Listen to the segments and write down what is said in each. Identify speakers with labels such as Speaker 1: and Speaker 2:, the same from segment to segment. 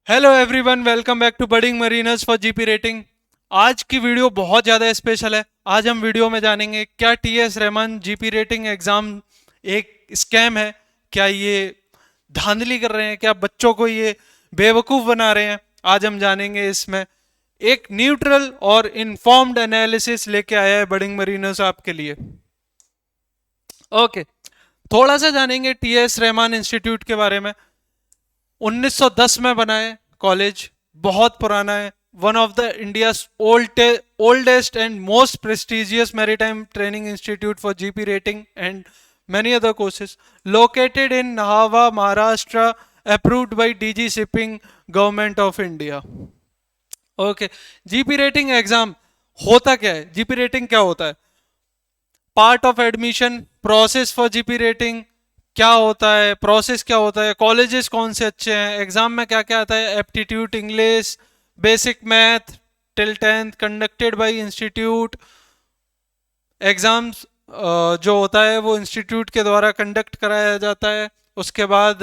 Speaker 1: Hello everyone, welcome back to budding mariners for GP rating. आज की video बहुत ज़्यादा स्पेशल है। आज हम वीडियो में जानेंगे क्या TS Rahman GP rating exam एक स्कैम है, क्या ये धांधली कर रहे हैं, क्या बच्चों को ये बेवकूफ़ बना रहे हैं। आज हम जानेंगे इसमें एक न्यूट्रल और इन्फॉर्म्ड एनालिसिस लेके आया है बडिंग मरीनर्स आपके लिए। ओके, थोड़ा सा जानेंगे टीएस रहमान इंस्टीट्यूट के बारे में। 1910 में बना है कॉलेज, बहुत पुराना है। One of the India oldest and most prestigious maritime training institute for GP rating and many other courses, located in Nahava, Maharashtra, approved by DG Shipping, Government of India. Okay, GP rating exam होता क्या है? GP rating क्या होता है? Part of admission process for GP rating. क्या होता है process, क्या होता है, कॉलेजेस कौन से अच्छे हैं, एग्जाम में क्या क्या आता है, aptitude, English, basic math till 10th, conducted by institute. Exams जो होता है वो इंस्टीट्यूट के द्वारा कंडक्ट कराया जाता है। उसके बाद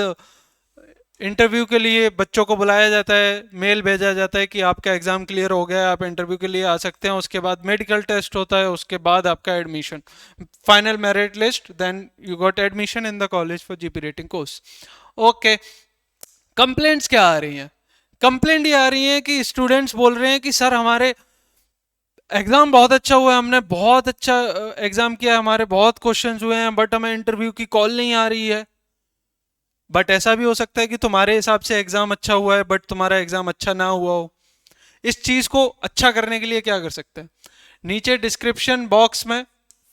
Speaker 1: इंटरव्यू के लिए बच्चों को बुलाया जाता है, मेल भेजा जाता है कि आपका एग्ज़ाम क्लियर हो गया है, आप इंटरव्यू के लिए आ सकते हैं। उसके बाद मेडिकल टेस्ट होता है, उसके बाद आपका admission, final merit list, then you got admission in the college for GP rating course. Okay, complaints क्या आ रही हैं? कंप्लेंट ये आ रही है कि स्टूडेंट्स बोल रहे हैं कि सर हमारे एग्ज़ाम बहुत अच्छा हुआ है, हमने बहुत अच्छा एग्ज़ाम किया है, हमारे बहुत क्वेश्चंस हुए हैं, बट हमें इंटरव्यू की कॉल नहीं आ रही है। बट ऐसा भी हो सकता है कि तुम्हारे हिसाब से एग्जाम अच्छा हुआ है बट तुम्हारा एग्जाम अच्छा ना हुआ हो। इस चीज को अच्छा करने के लिए क्या कर सकते हैं? नीचे डिस्क्रिप्शन बॉक्स में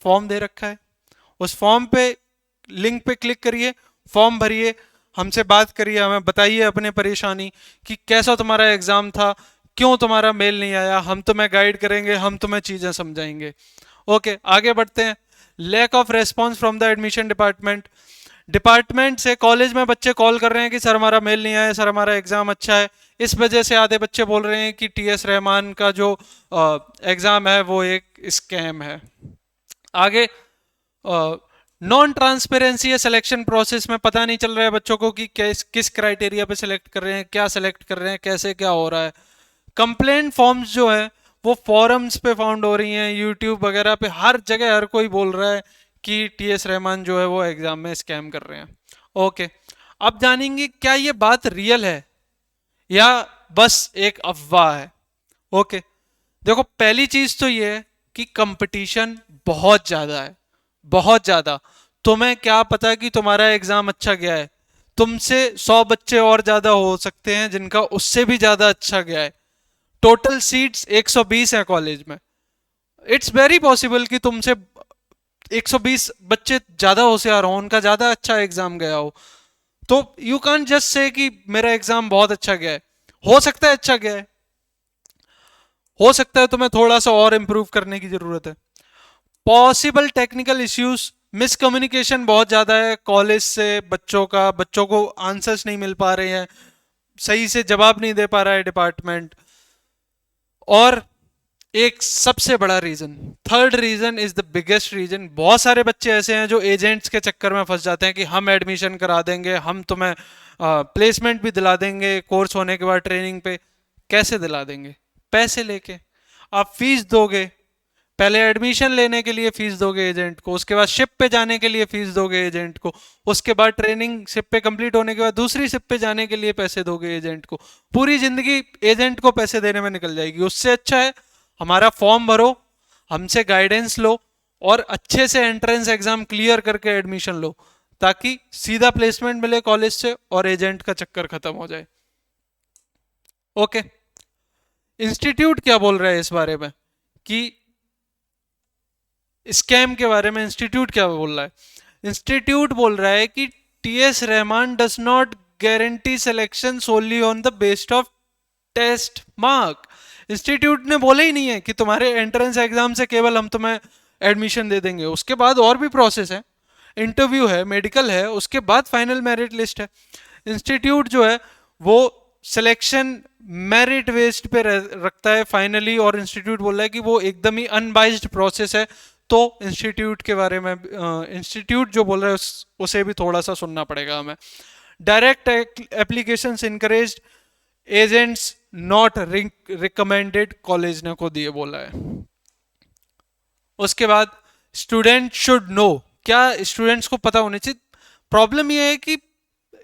Speaker 1: फॉर्म दे रखा है, उस फॉर्म पे लिंक पे क्लिक करिए, फॉर्म भरिए, हमसे बात करिए, हमें बताइए अपने परेशानी कि कैसा तुम्हारा एग्जाम था, क्यों तुम्हारा मेल नहीं आया। हम तुम्हें गाइड करेंगे, हम तुम्हें चीजें समझाएंगे। ओके, आगे बढ़ते हैं। Lack of response from the admission department. Department से कॉलेज में बच्चे कॉल कर रहे हैं कि सर हमारा मेल नहीं आया, सर हमारा एग्जाम अच्छा है। इस वजह से आधे बच्चे बोल रहे हैं कि टीएस रहमान का जो एग्जाम है वो एक स्कैम है। आगे, नॉन ट्रांसपेरेंसी है सिलेक्शन प्रोसेस में, पता नहीं चल रहा है बच्चों को कि किस क्राइटेरिया पे सिलेक्ट कर रहे हैं, क्या सिलेक्ट कर रहे हैं, कैसे क्या हो रहा है। कंप्लेंट फॉर्म्स जो है वो फॉरम्स पे फाउंड हो रही हैं, यूट्यूब वगैरह पे, हर जगह हर कोई बोल रहा है कि टीएस रहमान जो है वो एग्जाम में स्कैम कर रहे हैं। ओके, अब जानेंगे क्या ये बात रियल है या बस एक अफवाह है। ओके, देखो पहली चीज तो ये है कि कंपटीशन बहुत ज्यादा है, बहुत ज्यादा। तुम्हें क्या पता कि तुम्हारा एग्जाम अच्छा गया है, तुमसे 100 बच्चे और ज्यादा हो सकते हैं जिनका उससे भी ज्यादा अच्छा गया है। टोटल सीट्स 120 है कॉलेज में। इट्स वेरी पॉसिबल कि तुमसे 120 बच्चे ज्यादा होशियार हो, उनका ज्यादा अच्छा एग्जाम गया हो। तो यू कैन जस्ट से कि मेरा एग्जाम बहुत अच्छा गया है। हो सकता है अच्छा गया है, हो सकता है तुम्हें थोड़ा सा और इंप्रूव करने की जरूरत है। पॉसिबल टेक्निकल इश्यूज, मिसकम्युनिकेशन बहुत ज्यादा है कॉलेज से बच्चों का, बच्चों को आंसर्स नहीं मिल पा रहे हैं, सही से जवाब नहीं दे पा रहा है डिपार्टमेंट। और एक सबसे बड़ा reason, third reason is the biggest reason, बहुत सारे बच्चे ऐसे हैं जो एजेंट्स के चक्कर में फंस जाते हैं कि हम एडमिशन करा देंगे, हम तुम्हें प्लेसमेंट भी दिला देंगे कोर्स होने के बाद ट्रेनिंग पे। कैसे दिला देंगे? पैसे लेके। आप फीस दोगे, पहले एडमिशन लेने के लिए फीस दोगे एजेंट को, उसके बाद शिप पे जाने के लिए फीस दोगे एजेंट को, उसके बाद ट्रेनिंग शिप पे कंप्लीट होने के बाद दूसरी शिप पे जाने के लिए पैसे दोगे एजेंट को। पूरी जिंदगी एजेंट को पैसे देने में निकल जाएगी। उससे अच्छा है हमारा फॉर्म भरो, हमसे गाइडेंस लो और अच्छे से एंट्रेंस एग्जाम क्लियर करके एडमिशन लो, ताकि सीधा प्लेसमेंट मिले कॉलेज से और एजेंट का चक्कर खत्म हो जाए। ओके, इंस्टीट्यूट क्या बोल रहा है इस बारे में कि स्कैम के बारे में? इंस्टीट्यूट क्या बोल रहा है? इंस्टीट्यूट बोल रहा है कि TS Rahman does not guarantee selection solely on the based of test mark. Institute ने बोला ही नहीं है कि तुम्हारे एंट्रेंस एग्जाम से केवल हम तुम्हें एडमिशन दे देंगे, उसके बाद और भी प्रोसेस है, इंटरव्यू है, मेडिकल है, उसके बाद फाइनल मेरिट लिस्ट है। इंस्टीट्यूट जो है वो सिलेक्शन मेरिट बेस्ड पे रखता है फाइनली, और इंस्टीट्यूट बोल रहा है कि वो एकदम ही अनबाइज्ड प्रोसेस है। तो इंस्टीट्यूट के बारे में इंस्टीट्यूट जो बोल रहा है उसे भी थोड़ा सा सुनना पड़ेगा हमें। Direct applications encouraged, agents not recommended, college ने खुद ये बोला है। उसके बाद स्टूडेंट शुड नो, क्या स्टूडेंट्स को पता होनी चाहिए। प्रॉब्लम ये है कि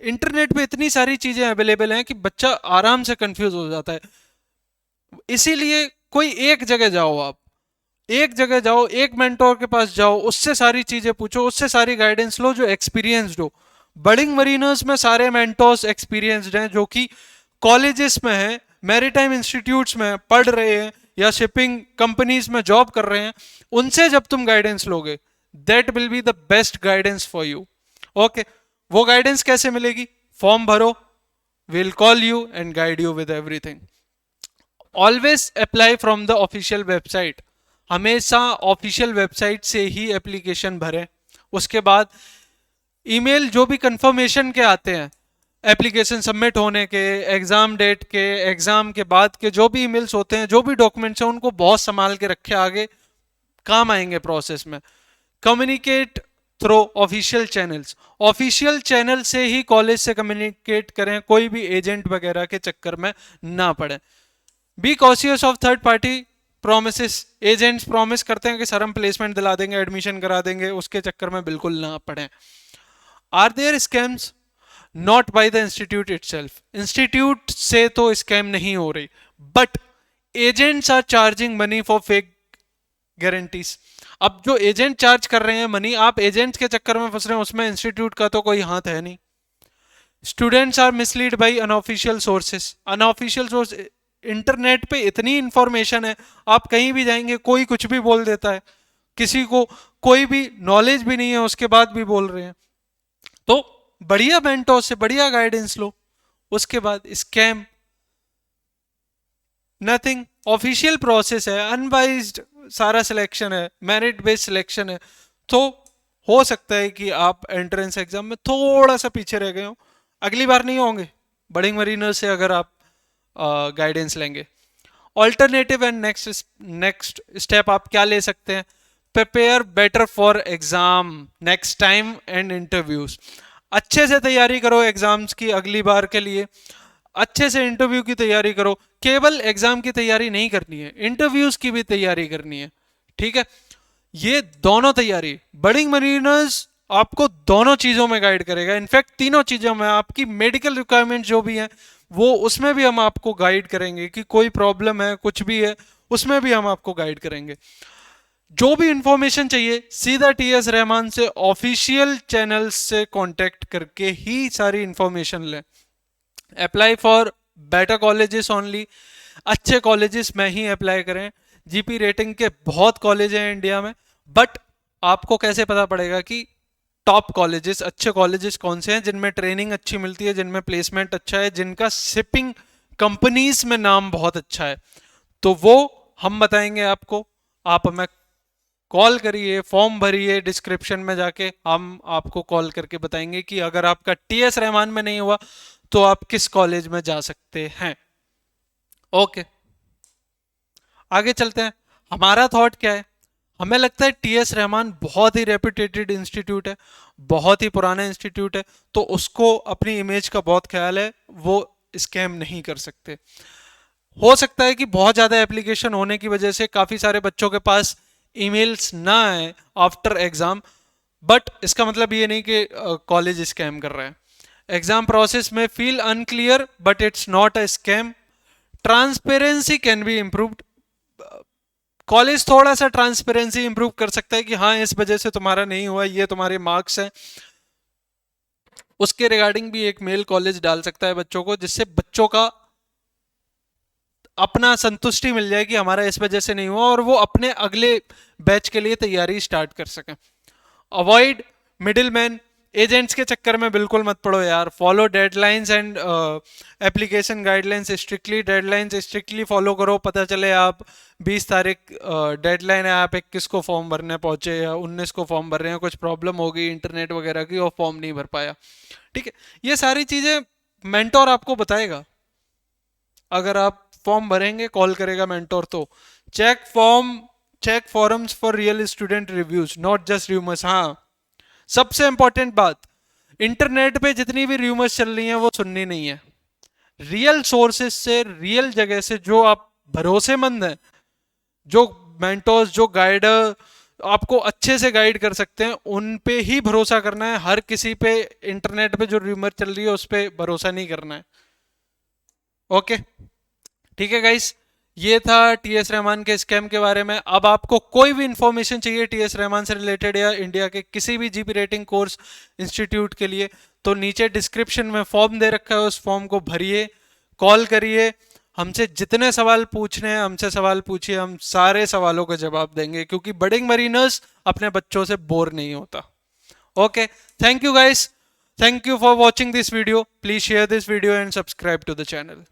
Speaker 1: इंटरनेट पे इतनी सारी चीजें अवेलेबल हैं कि बच्चा आराम से कंफ्यूज हो जाता है। इसीलिए कोई एक जगह जाओ, आप एक जगह जाओ, एक मेंटोर के पास जाओ, उससे सारी चीजें पूछो, उससे सारी गाइडेंस लो जो एक्सपीरियंसड हो। बडिंग मरीनर्स में सारे मेंटोर्स एक्सपीरियंसड हैं, जो कि कॉलेजेस में हैं, मैरीटाइम इंस्टीट्यूट्स में पढ़ रहे हैं या शिपिंग कंपनीज में जॉब कर रहे हैं। उनसे जब तुम गाइडेंस लोगे, that will be the best guidance for you. Okay, वो गाइडेंस कैसे मिलेगी? फॉर्म भरो, will call you and guide you with everything. Always apply from the official website, हमेशा ऑफिशियल वेबसाइट से ही एप्लीकेशन भरें। उसके बाद ईमेल जो भी कंफर्मेशन के आते हैं एप्लीकेशन सबमिट होने के, एग्जाम डेट के, एग्जाम के बाद के जो भी ईमेल्स होते हैं, जो भी डॉक्यूमेंट्स हैं, उनको बहुत संभाल के रखे, आगे काम आएंगे प्रोसेस में। Communicate through official channels, official channel से ही कॉलेज से कम्युनिकेट करें, कोई भी एजेंट वगैरह के चक्कर में ना पड़े। Be cautious of third party promise, agents promise करते हैं कि सर हम प्लेसमेंट दिला देंगे, एडमिशन करा देंगे, उसके चक्कर में बिल्कुल ना पड़े। Are there scams? Not by the institute itself, institute से तो स्कैम नहीं हो रही, but agents are charging money for fake guarantees. अब जो एजेंट चार्ज कर रहे हैं मनी, आप एजेंट्स के चक्कर में फंस रहे हैं, उसमें इंस्टीट्यूट का तो कोई हाथ है नहीं। Students are misled by unofficial sources, unofficial source, internet पे इतनी इंफॉर्मेशन है, आप कहीं भी जाएंगे कोई कुछ भी बोल देता है, किसी को कोई भी नॉलेज भी नहीं है उसके बाद भी बोल रहे हैं। तो बढ़िया मेंटोर से बढ़िया गाइडेंस लो। उसके बाद स्कैम नथिंग, ऑफिशियल प्रोसेस है, अनबाइज्ड सारा सिलेक्शन है, मेरिट बेस्ड सिलेक्शन है। तो हो सकता है कि आप एंट्रेंस एग्जाम में थोड़ा सा पीछे रह गए हो, अगली बार नहीं होंगे बडिंग मरीनर से अगर आप गाइडेंस लेंगे। ऑल्टरनेटिव एंड नेक्स्ट स्टेप आप क्या ले सकते हैं? Prepare better for exam next time and interviews, अच्छे से तैयारी करो एग्जाम्स की अगली बार के लिए, अच्छे से इंटरव्यू की तैयारी करो। केवल एग्जाम की तैयारी नहीं करनी है, इंटरव्यूज की भी तैयारी करनी है, ठीक है? ये दोनों तैयारी, बडिंग मरीनर्स आपको दोनों चीजों में गाइड करेगा, इनफैक्ट तीनों चीजों में। आपकी मेडिकल रिक्वायरमेंट जो भी है वो उसमें भी हम आपको गाइड करेंगे, कि कोई प्रॉब्लम है कुछ भी है उसमें भी हम आपको गाइड करेंगे। जो भी इंफॉर्मेशन चाहिए सीधा टीएस रहमान से ऑफिशियल चैनल से कांटेक्ट करके ही सारी इंफॉर्मेशन लें। Apply for better colleges only, अच्छे कॉलेजेस में ही अप्लाई करें। जीपी रेटिंग के बहुत कॉलेज हैं इंडिया में, बट आपको कैसे पता पड़ेगा कि टॉप कॉलेजेस, अच्छे कॉलेजेस कौन से हैं जिनमें ट्रेनिंग अच्छी मिलती है, जिनमें प्लेसमेंट अच्छा है, जिनका शिपिंग कंपनीज में नाम बहुत अच्छा है? तो वो हम बताएंगे आपको। आप हमें कॉल करिए, फॉर्म भरिए, डिस्क्रिप्शन में जाके हम आपको कॉल करके बताएंगे कि अगर आपका टीएस रहमान में नहीं हुआ तो आप किस कॉलेज में जा सकते हैं। ओके, आगे चलते हैं। हमारा थॉट क्या है? हमें लगता है टीएस रहमान बहुत ही रेपुटेटेड इंस्टीट्यूट है, बहुत ही पुराना इंस्टीट्यूट है, तो उसको अपनी इमेज का बहुत ख्याल है, वो स्कैम नहीं कर सकते। हो सकता है कि बहुत ज़्यादा एप्लीकेशन होने की वजह से काफ़ी सारे बच्चों के पास ईमेल्स ना आए आफ्टर एग्ज़ाम, बट इसका मतलब ये नहीं कि कॉलेज स्कैम कर रहा है। एग्ज़ाम प्रोसेस में feel unclear but it's not a scam, transparency can be improved, college थोड़ा सा ट्रांसपेरेंसी इंप्रूव कर सकता है कि हाँ इस वजह से तुम्हारा नहीं हुआ, ये तुम्हारे मार्क्स हैं। उसके रिगार्डिंग भी एक मेल कॉलेज डाल सकता है बच्चों को, जिससे बच्चों का अपना संतुष्टि मिल जाए कि हमारा इस वजह से नहीं हुआ, और वो अपने अगले बैच के लिए तैयारी स्टार्ट कर सकें। अवॉइड मिडिल मैन, एजेंट्स के चक्कर में बिल्कुल मत पड़ो यार। Follow deadlines and application guidelines strictly, deadlines strictly follow करो। पता चले आप 20 तारीख डेडलाइन है, आप 21 को फॉर्म भरने पहुंचे या 19 को फॉर्म भर रहे हैं, कुछ प्रॉब्लम होगी इंटरनेट वगैरह की और फॉर्म नहीं भर पाया, ठीक है? ये सारी चीज़ें मेंटोर आपको बताएगा। अगर आप फॉर्म भरेंगे, कॉल करेगा मेंटोर, तो check forums for real student reviews, not just rumours. हाँ, सबसे इंपॉर्टेंट बात, इंटरनेट पे जितनी भी रूमर्स चल रही हैं वो सुननी नहीं है। रियल सोर्सेस से, रियल जगह से, जो आप भरोसेमंद हैं, जो मेंटोर्स, जो गाइडर आपको अच्छे से गाइड कर सकते हैं, उन पे ही भरोसा करना है। हर किसी पे इंटरनेट पे जो रूमर चल रही है उस पे भरोसा नहीं करना है। ओके, ठीक है गाइस, ये था टीएस रहमान के स्कैम के बारे में। अब आपको कोई भी इंफॉर्मेशन चाहिए टीएस रहमान से रिलेटेड या इंडिया के किसी भी जीपी रेटिंग कोर्स इंस्टीट्यूट के लिए, तो नीचे डिस्क्रिप्शन में फॉर्म दे रखा है, उस फॉर्म को भरिए, कॉल करिए, हमसे जितने सवाल पूछने हैं हमसे सवाल पूछिए, हम सारे सवालों का जवाब देंगे, क्योंकि बडिंग मरीनर्स अपने बच्चों से बोर नहीं होता। Okay, thank you guys, thank you for watching this video, please share this video and subscribe to the channel.